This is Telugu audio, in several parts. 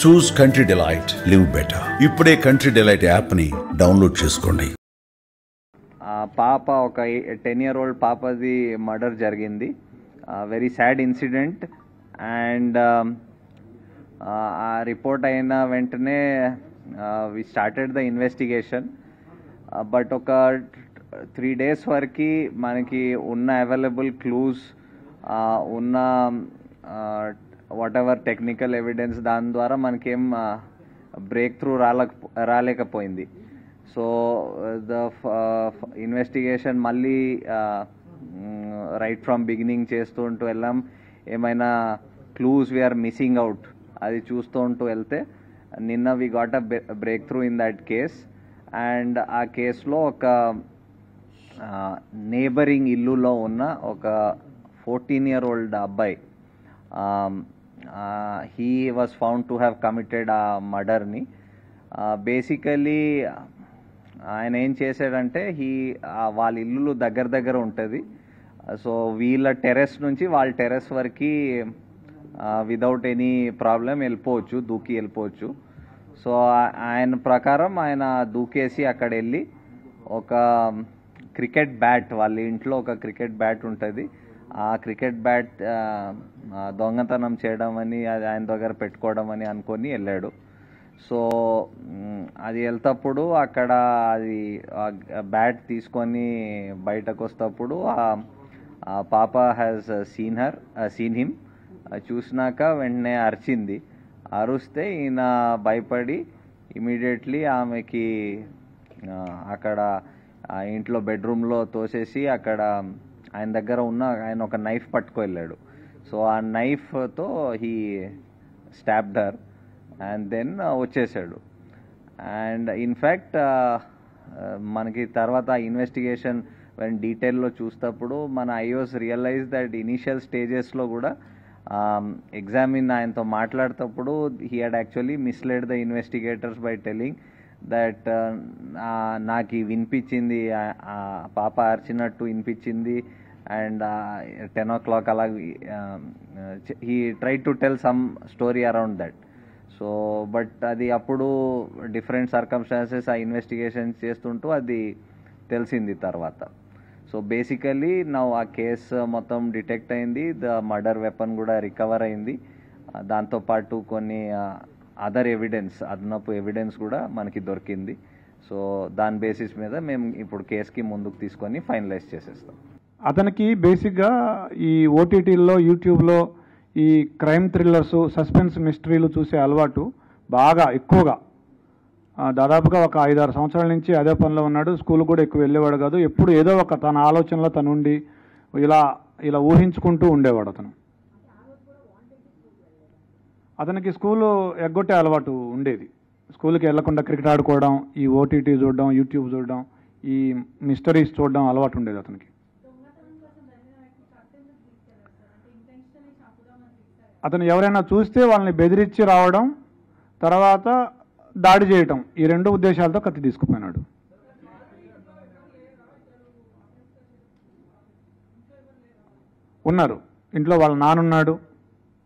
చూస్ కంట్రీ డిలైట్, లివ్ బెటర్. ఇప్పుడే కంట్రీ డిలైట్ యాప్ని డౌన్లోడ్ చేసుకోండి. పాప ఒక 10-year-old పాపది మర్డర్ జరిగింది. Very sad incident. అండ్ ఆ రిపోర్ట్ అయిన వెంటనే we started the investigation. But ఒక 3 days వరకు మనకి ఉన్న అవైలబుల్ క్లూస్, ఉన్న వాట్ ఎవర్ టెక్నికల్ ఎవిడెన్స్, దాని ద్వారా మనకేం బ్రేక్ త్రూ రాలేకపోయింది. సో ద ఇన్వెస్టిగేషన్ మళ్ళీ రైట్ ఫ్రమ్ బిగినింగ్ చేస్తూ ఉంటూ వెళ్ళాం. ఏమైనా క్లూస్ వీఆర్ మిస్సింగ్ అవుట్ అది చూస్తూ ఉంటూ వెళ్తే నిన్న we got a breakthrough in that case. And ఆ కేసులో ఒక నేబరింగ్ ఇల్లులో ఉన్న ఒక 14-year-old అబ్బాయి, he was found to have committed a murderని. బేసికలీ ఆయన ఏం చేశాడంటే, వాళ్ళ ఇల్లు దగ్గర ఉంటుంది. సో వీళ్ళ టెర్రస్ నుంచి వాళ్ళ టెర్రస్ వరకు విదౌట్ ఎనీ ప్రాబ్లం వెళ్ళిపోవచ్చు, దూకి వెళ్ళిపోవచ్చు. సో ఆయన ప్రకారం ఆయన దూకేసి అక్కడ వెళ్ళి ఒక క్రికెట్ బ్యాట్, వాళ్ళ ఇంట్లో ఒక క్రికెట్ బ్యాట్ ఉంటుంది, ఆ క్రికెట్ బ్యాట్ దొంగతనం చేయడం అని, అది ఆయన దగ్గర పెట్టుకోవడం అని అనుకొని వెళ్ళాడు. సో అది వెళ్తప్పుడు అక్కడ అది బ్యాట్ తీసుకొని బయటకు వస్తప్పుడు ఆ పాప హ్యాస్ సీన్ హిమ్. చూసినాక వెంటనే అరిచింది. అరుస్తే ఈయన భయపడి ఇమీడియట్లీ ఆమెకి అక్కడ ఇంట్లో బెడ్రూమ్లో తోసేసి అక్కడ ఆయన దగ్గర ఉన్న ఆయన ఒక నైఫ్ పట్టుకు వెళ్ళాడు. సో ఆ నైఫ్తో he stabbed her and then వచ్చేసాడు. అండ్ ఇన్ఫ్యాక్ట్ మనకి తర్వాత ఇన్వెస్టిగేషన్ డీటెయిల్లో చూసేటప్పుడు మన ఐఓస్ రియలైజ్ దట్ ఇనీషియల్ స్టేజెస్లో కూడా ఎగ్జామిన్ ఆయనతో మాట్లాడేటప్పుడు he had actually misled the investigators by telling that నాకు వినిపించింది, పాప అరిచినట్టు వినిపించింది. అండ్ 10 o'clock అలా he try to tell some story around that. So but అది అప్పుడు డిఫరెంట్ సర్కమ్స్టాన్సెస్ ఆ ఇన్వెస్టిగేషన్ చేస్తుంటూ అది తెలిసింది తర్వాత. సో బేసికలీ ఆ కేసు మొత్తం డిటెక్ట్ అయింది, ద మర్డర్ వెపన్ కూడా రికవర్ అయింది. దాంతోపాటు కొన్ని అదర్ ఎవిడెన్స్, అదనపు ఎవిడెన్స్ కూడా మనకి దొరికింది. సో దాని బేసిస్ మీద మేము ఇప్పుడు కేసుకి ముందుకు తీసుకొని ఫైనలైజ్ చేసేస్తాం. అతనికి బేసిక్గా ఈ ఓటీటీల్లో, యూట్యూబ్లో ఈ క్రైమ్ థ్రిల్లర్స్, సస్పెన్స్ మిస్టరీలు చూసే అలవాటు బాగా ఎక్కువగా, దాదాపుగా ఒక 5-6 సంవత్సరాల నుంచి అదే పనిలో ఉన్నాడు. స్కూల్ కూడా ఎక్కువ వెళ్ళేవాడు కాదు. ఎప్పుడు ఏదో ఒక తన ఆలోచనలో తను ఉండి ఇలా ఊహించుకుంటూ ఉండేవాడు అతను. అతనికి స్కూలు ఎగ్గొట్టే అలవాటు ఉండేది. స్కూల్కి వెళ్లకుండా క్రికెట్ ఆడుకోవడం, ఈ ఓటీటీ చూడడం, యూట్యూబ్ చూడడం, ఈ మిస్టరీస్ చూడడం అలవాటు ఉండేది అతనికి. అతను ఎవరైనా చూస్తే వాళ్ళని బెదిరించి రావడం, తర్వాత దాడి చేయటం, ఈ 2 ఉద్దేశాలతో కత్తి తీసుకుపోయినాడు. ఉన్నారు ఇంట్లో, వాళ్ళ నాన్నున్నాడు,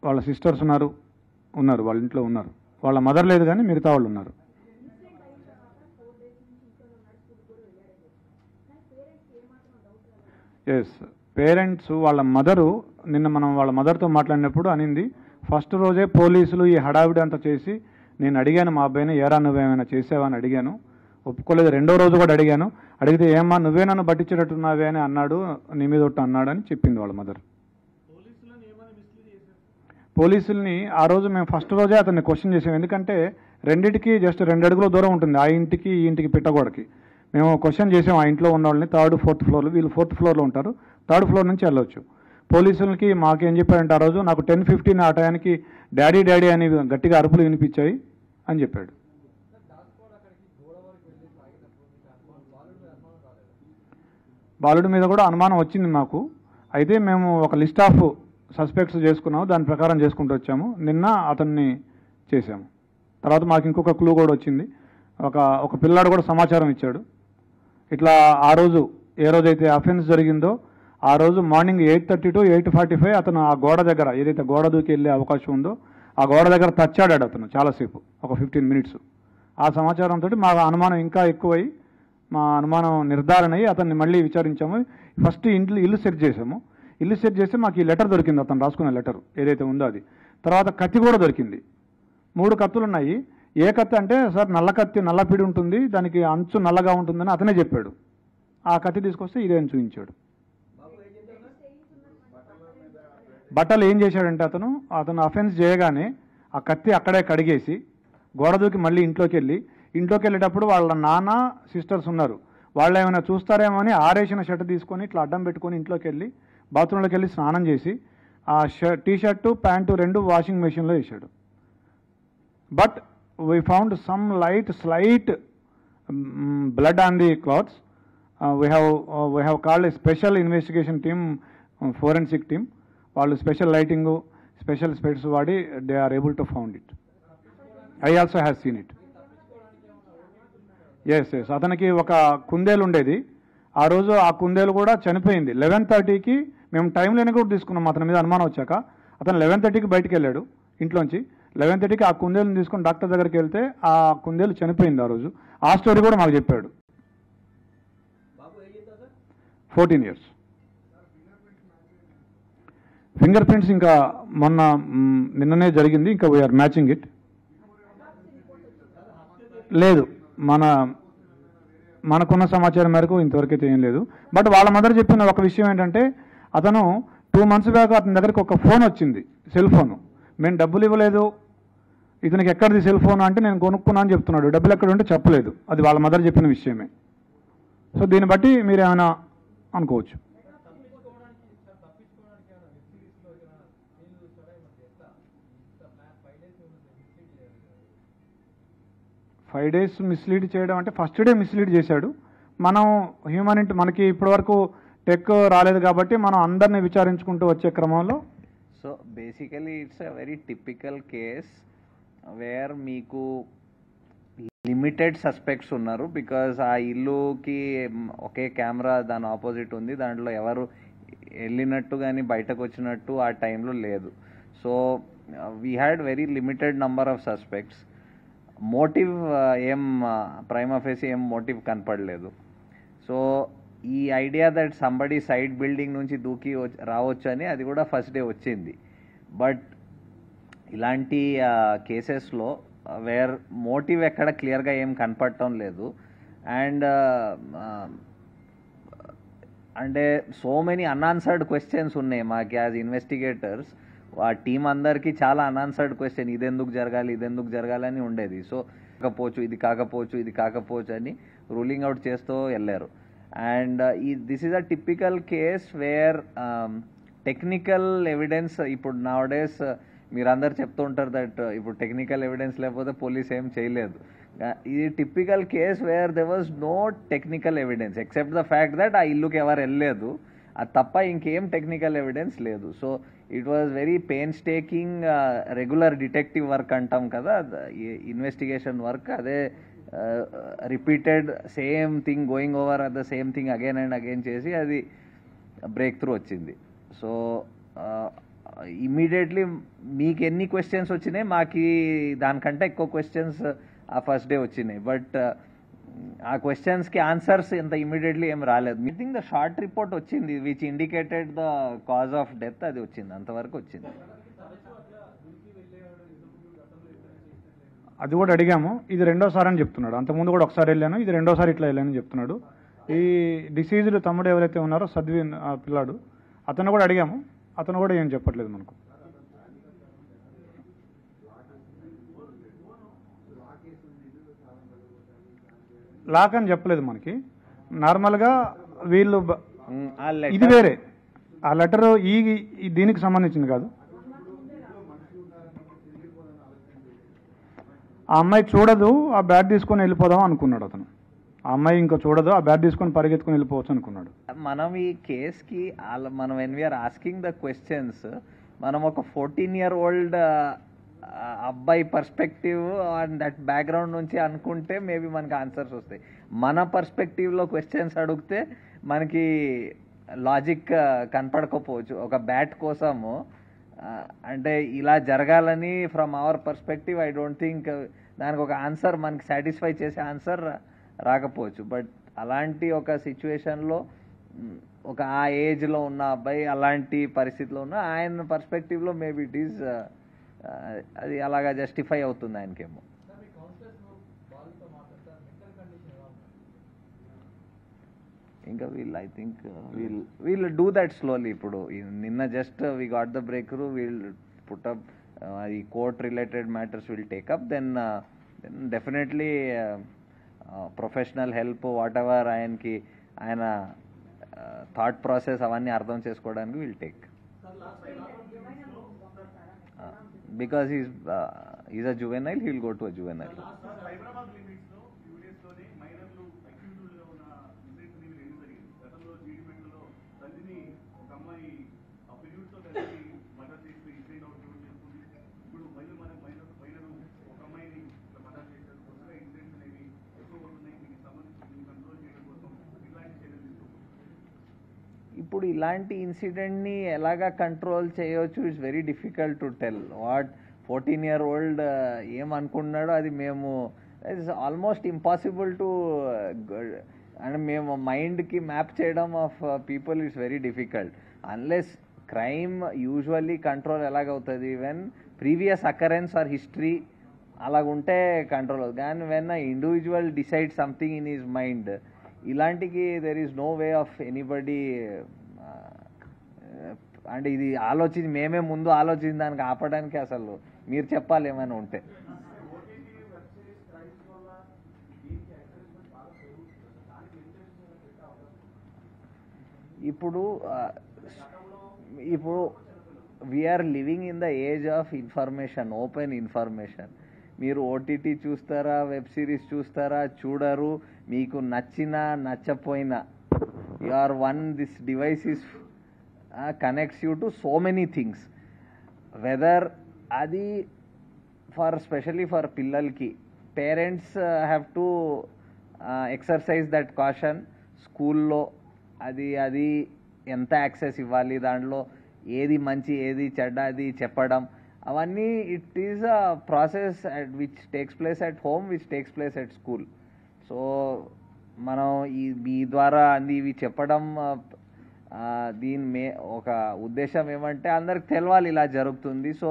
వాళ్ళ సిస్టర్స్ ఉన్నారు, వాళ్ళ ఇంట్లో ఉన్నారు. వాళ్ళ మదర్ లేదు కానీ మిగతా వాళ్ళు ఉన్నారు. ఎస్, పేరెంట్స్ వాళ్ళ మదరు, నిన్న మనం వాళ్ళ మదర్తో మాట్లాడినప్పుడు అనింది, ఫస్ట్ రోజే పోలీసులు ఈ హడావిడి అంతా చేసి నేను అడిగాను మా అబ్బాయిని, ఏరా నువ్వేమైనా చేసావా అని అడిగాను, ఒప్పుకోలేదు. 2వ రోజు కూడా అడిగితే ఏమ్మా నువ్వే నన్ను పట్టించేటట్టున్నావే అని అన్నాడు, నీ మీద ఒట్టు అన్నాడు అని చెప్పింది వాళ్ళ మదర్. పోలీసుల్ని ఆ రోజు మేము ఫస్ట్ రోజే అతన్ని క్వశ్చన్ చేసాం. ఎందుకంటే రెండింటికి జస్ట్ 2 అడుగుల దూరం ఉంటుంది, ఆ ఇంటికి ఈ ఇంటికి పిట్టగోడకి. మేము క్వశ్చన్ చేసాం ఆ ఇంట్లో ఉన్న వాళ్ళని. 3rd, 4th ఫ్లోర్లు, వీళ్ళు 4th ఫ్లోర్లో ఉంటారు, 3rd ఫ్లోర్ నుంచి వెళ్ళొచ్చు. పోలీసులకి మాకేం చెప్పారంటే ఆ రోజు, నాకు 10:15 ఆ టయానికి డాడీ అని గట్టిగా అరుపులు వినిపించాయి అని చెప్పాడు. బాలుడి మీద కూడా అనుమానం వచ్చింది మాకు. అయితే మేము ఒక లిస్ట్ ఆఫ్ సస్పెక్ట్స్ చేసుకున్నాము, దాని ప్రకారం చేసుకుంటూ వచ్చాము. నిన్న అతన్ని చేశాము. తర్వాత మాకు ఇంకొక క్లూ కూడా వచ్చింది. ఒక పిల్లాడు కూడా సమాచారం ఇచ్చాడు. ఇట్లా ఆ రోజు ఏ రోజైతే అఫెన్స్ జరిగిందో ఆ రోజు మార్నింగ్ 8:30 to 8:45 అతను ఆ గోడ దగ్గర, ఏదైతే గోడ దూకి వెళ్ళే అవకాశం ఉందో ఆ గోడ దగ్గర తచ్చాడాడు అతను చాలాసేపు, ఒక 15 మినిట్స్. ఆ సమాచారంతో మా అనుమానం ఇంకా ఎక్కువై, మా అనుమానం నిర్ధారణ అయ్యి అతన్ని మళ్ళీ విచారించాము. ఫస్ట్ ఇల్లు సెర్చ్ చేసాము. ఇల్లు సెర్చ్ చేస్తే మాకు ఈ లెటర్ దొరికింది, అతను రాసుకున్న లెటర్ ఏదైతే ఉందో అది. తర్వాత కత్తి కూడా దొరికింది. 3 కత్తులు ఉన్నాయి. ఏ కత్తి అంటే, సార్ నల్ల కత్తి, నల్లపిడి ఉంటుంది, దానికి అంచు నల్లగా ఉంటుందని అతనే చెప్పాడు. ఆ కత్తి తీసుకొస్తే ఇదే అని చూపించాడు. బట్టలు ఏం చేశాడంటే అతను అఫెన్స్ చేయగానే ఆ కత్తి అక్కడే కడిగేసి గోడ దూకి మళ్ళీ ఇంట్లోకి వెళ్ళేటప్పుడు వాళ్ళ నాన్న సిస్టర్స్ ఉన్నారు, వాళ్ళు ఏమైనా చూస్తారేమో అని ఆరేసిన షర్ట్ తీసుకొని ఇట్లా అడ్డం పెట్టుకొని ఇంట్లోకి వెళ్ళి బాత్రూంలోకి వెళ్ళి స్నానం చేసి ఆ టీషర్టు ప్యాంటు 2 వాషింగ్ మెషిన్లో వేసాడు. But we found some slight blood on the clothes. We have called a special investigation team, forensic team. వాళ్ళు స్పెషల్ లైటింగు, స్పెషల్ స్పెట్స్ వాడి they are able to found it. I also have seen it. Yes. అతనికి ఒక కుందేలు ఉండేది. ఆ రోజు ఆ కుందేలు కూడా చనిపోయింది. 11:30కి మేము టైం లేని కూడా తీసుకున్నాం అతని మీద అనుమానం వచ్చాక. అతను 11:30కి బయటికి వెళ్ళాడు ఇంట్లోంచి. 11:30కి ఆ కుందేలుని తీసుకొని డాక్టర్ దగ్గరికి వెళ్తే ఆ కుందేలు చనిపోయింది ఆ రోజు. ఆ స్టోరీ కూడా మాకు చెప్పాడు. 14 years. ఫింగర్ ప్రింట్స్ ఇంకా నిన్ననే జరిగింది, ఇంకా వీఆర్ మ్యాచింగ్ ఇట్. లేదు, మనకున్న సమాచారం మేరకు ఇంతవరకైతే ఏం లేదు. బట్ వాళ్ళ మదర్ చెప్పిన ఒక విషయం ఏంటంటే, అతను 2 months బ్యాక్ అతని దగ్గరికి ఒక ఫోన్ వచ్చింది, సెల్ ఫోను. మేము డబ్బులు ఇవ్వలేదు, ఇతనికి ఎక్కడిది సెల్ ఫోన్ అంటే నేను కొనుక్కున్నా అని చెప్తున్నాడు. డబ్బులు ఎక్కడ ఉంటే చెప్పలేదు. అది వాళ్ళ మదర్ చెప్పిన విషయమే. సో దీన్ని బట్టి మీరు ఏమైనా అనుకోవచ్చు. ఫైవ్ డేస్ మిస్లీడ్ చేయడం అంటే ఫస్ట్ డే మిస్లీడ్ చేశాడు. మనం మనకి ఇప్పటివరకు టెక్ రాలేదు కాబట్టి మనం అందరిని విచారించుకుంటూ వచ్చే క్రమంలో. So basically it's a very typical case wear మీకు లిమిటెడ్ సస్పెక్ట్స్ ఉన్నారు. బికాజ్ ఆ ఇల్లుకి ఒకే కెమెరా దాని ఆపోజిట్ ఉంది, దాంట్లో ఎవరు వెళ్ళినట్టు కానీ బయటకు వచ్చినట్టు ఆ టైంలో లేదు. So we had very limited number of suspects. Motive ఏం ప్రైమా ఫేసి ఏం మోటివ్ కనపడలేదు. సో ఈ idea that somebody side building నుంచి దూకి రావచ్చు అని అది కూడా ఫస్ట్ డే వచ్చింది. బట్ ఇలాంటి కేసెస్లో వేర్ మోటివ్ ఎక్కడ క్లియర్గా ఏం కనపడటం లేదు. అండ్ అంటే సో మెనీ అన్ఆన్సర్డ్ క్వశ్చన్స్ ఉన్నాయి మాకు యాజ్ ఇన్వెస్టిగేటర్స్. ఆ టీం అందరికీ చాలా అన్ఆన్సర్డ్ క్వశ్చన్, ఇదెందుకు జరగాలి అని ఉండేది. సో ఇది కాకపోవచ్చు అని రూలింగ్ అవుట్ చేస్తూ వెళ్ళారు. And this is a typical case wear technical evidence, ఇప్పుడు నౌ డేస్ మీరందరు చెప్తూ ఉంటారు దట్ ఇప్పుడు టెక్నికల్ ఎవిడెన్స్ లేకపోతే పోలీస్ ఏం చేయలేదు. ఇది typical case where there was no technical evidence except the fact that ఆ ఇల్లుకి ఎవరు వెళ్ళలేదు, అది తప్ప ఇంకేం టెక్నికల్ ఎవిడెన్స్ లేదు. So it was very painstaking regular detective work అంటాం కదా, ఇన్వెస్టిగేషన్ వర్క్. అదే repeated same thing going over the same thing again and again చేసి అది బ్రేక్ త్రూ వచ్చింది. సో ఇమ్మీడియట్లీ మీకు ఎన్ని క్వశ్చన్స్ వచ్చినాయి, మాకు దానికంటే ఎక్కువ క్వశ్చన్స్ ఆ ఫస్ట్ డే వచ్చినాయి. బట్ ఆ క్వశ్చన్స్కి ఆన్సర్స్ ఇంత ఇమ్మీడియట్లీ ఏం రాలేదు. I think the short report వచ్చింది which indicated the cause of death, అది వచ్చింది, అంతవరకు వచ్చింది. అది కూడా అడిగాము. ఇది 2వసారి అని చెప్తున్నాడు. అంతకుముందు కూడా ఒకసారి వెళ్ళాను, ఇది 2వసారి ఇట్లా వెళ్ళానని చెప్తున్నాడు. ఈ డిసీజ్డ్ తమ్ముడు ఎవరైతే ఉన్నారో సద్విన్ ఆ పిల్లాడు, అతను కూడా అడిగాము. అతను కూడా ఏం చెప్పట్లేదు మనకు. లాక్ అని చెప్పలేదు మనకి. నార్మల్గా వీళ్ళు ఇది వేరే, ఆ లెటర్ దీనికి సంబంధించింది కాదు. ఆ అమ్మాయి చూడదు, ఆ బ్యాట్ తీసుకొని వెళ్ళిపోదాం అనుకున్నాడు అతను. ఆ అమ్మాయి ఇంకా చూడదు, ఆ బ్యాట్ తీసుకొని పరిగెత్తుకొని వెళ్ళిపోవచ్చు అనుకున్నాడు. మనం ఈ కేసుకి మనం when we are asking the questions, మనం ఒక 14-year-old అబ్బాయి పర్స్పెక్టివ్ అండ్ దట్ బ్యాక్గ్రౌండ్ నుంచి అనుకుంటే మేబీ మనకి ఆన్సర్స్ వస్తాయి. మన పర్స్పెక్టివ్లో క్వశ్చన్స్ అడిగితే మనకి లాజిక్ కనపడకపోవచ్చు. ఒక బ్యాట్ కోసము అంటే ఇలా జరగాలని from our perspective I don't think దానికి ఒక ఆన్సర్ మనకి సాటిస్ఫై చేసే ఆన్సర్ రాకపోవచ్చు. బట్ అలాంటి ఒక సిచ్యువేషన్లో ఒక ఆ ఏజ్లో ఉన్న అబ్బాయి అలాంటి పరిస్థితిలో ఉన్న ఆయన పర్స్పెక్టివ్లో మేబీ ఇట్ ఈస్ అది అలాగా జస్టిఫై అవుతుంది ఆయనకేమో. ఇంకా వీళ్ళు I think we'll do that slowly. ఇప్పుడు నిన్న just we got the breakthrough, we'll put up ఈ court related matters will take up, then definitely professional help whatever ఆయనకి ఆయన థాట్ ప్రాసెస్ అవన్నీ అర్థం చేసుకోవడానికి will take. Because is a juvenile, he will go to a juvenile. ఇప్పుడు ఇలాంటి ఇన్సిడెంట్ని ఎలాగా కంట్రోల్ చేయవచ్చు, it's very difficult to tell. What 14-year-old ఏమనుకున్నాడో అది మేము it's almost impossible to, and మేము మైండ్కి మ్యాప్ చేయడం of people it's very difficult. Unless crime usually control ఎలాగవుతుంది when previous occurrence or history అలాగుంటే కంట్రోల్ అవుతుంది. కానీ when a individual decide something in his mind, ఇలాంటికి there is no way of anybody, అంటే ఇది ఆలోచించి మేమే ముందు ఆలోచించి దానికి ఆపడానికి అసలు మీరు చెప్పాలి ఏమైనా ఉంటే. ఇప్పుడు we are living in the age of information, open information. మీరు ఓటీటీ చూస్తారా, వెబ్ సిరీస్ చూస్తారా, చూడరు, మీకు నచ్చినా నచ్చపోయినా you are one, this device is connects you to so many things. Whether అది ఫర్ స్పెషలీ ఫర్ పిల్లలకి parents have to exercise that caution. స్కూల్లో అది ఎంత యాక్సెస్ ఇవ్వాలి, దాంట్లో ఏది మంచి ఏది చెడ్డ అది చెప్పడం, అవన్నీ it is a process which takes place at home, which takes place at school. So మనం ఈ ద్వారా ఇవి చెప్పడం దీని ఒక ఉద్దేశం ఏమంటే అందరికి తెలవాలి ఇలా జరుగుతుంది. సో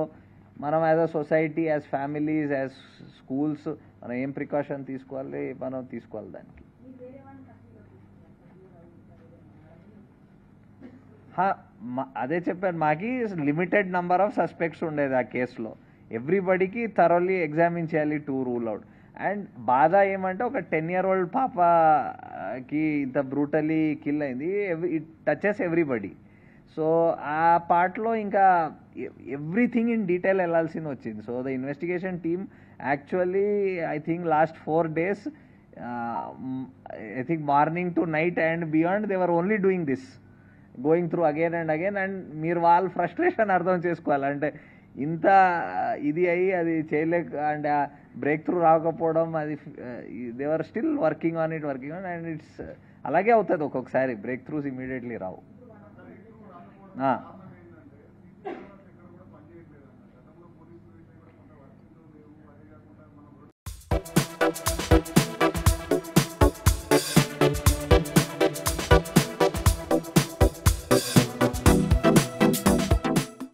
మనం as a society, as families, as schools మనం ఏం ప్రికాషన్ తీసుకోవాలి మనం తీసుకోవాలి దానికి. అదే చెప్పాను, మాకి లిమిటెడ్ నంబర్ ఆఫ్ సస్పెక్ట్స్ ఉండేది ఆ కేసులో. ఎవ్రీబడికి థరోలీ ఎగ్జామిన్ చేయాలి టు రూల్ అవుట్. అండ్ బాధ ఏమంటే ఒక 10-year-old పాపకి ఇంత బ్రూటలీ కిల్ అయింది. It touches everybody. సో ఆ పార్ట్లో ఇంకా ఎవ్రీథింగ్ ఇన్ డీటెయిల్ వెళ్ళాల్సి వచ్చింది. So the investigation team actually I think last 4 days, I think morning to night and beyond, they were only doing this, going through again and again. And మీరు వాళ్ళ ఫ్రస్ట్రేషన్ అర్థం చేసుకోవాలి. అంటే ఇంత ఇది అయ్యి అది చేయలేక అండ్ బ్రేక్ త్రూ రాకపోవడం, అది they're still working on it and it's అలాగే అవుతుంది. ఒక్కొక్కసారి బ్రేక్ త్రూస్ ఇమీడియట్లీ రావు.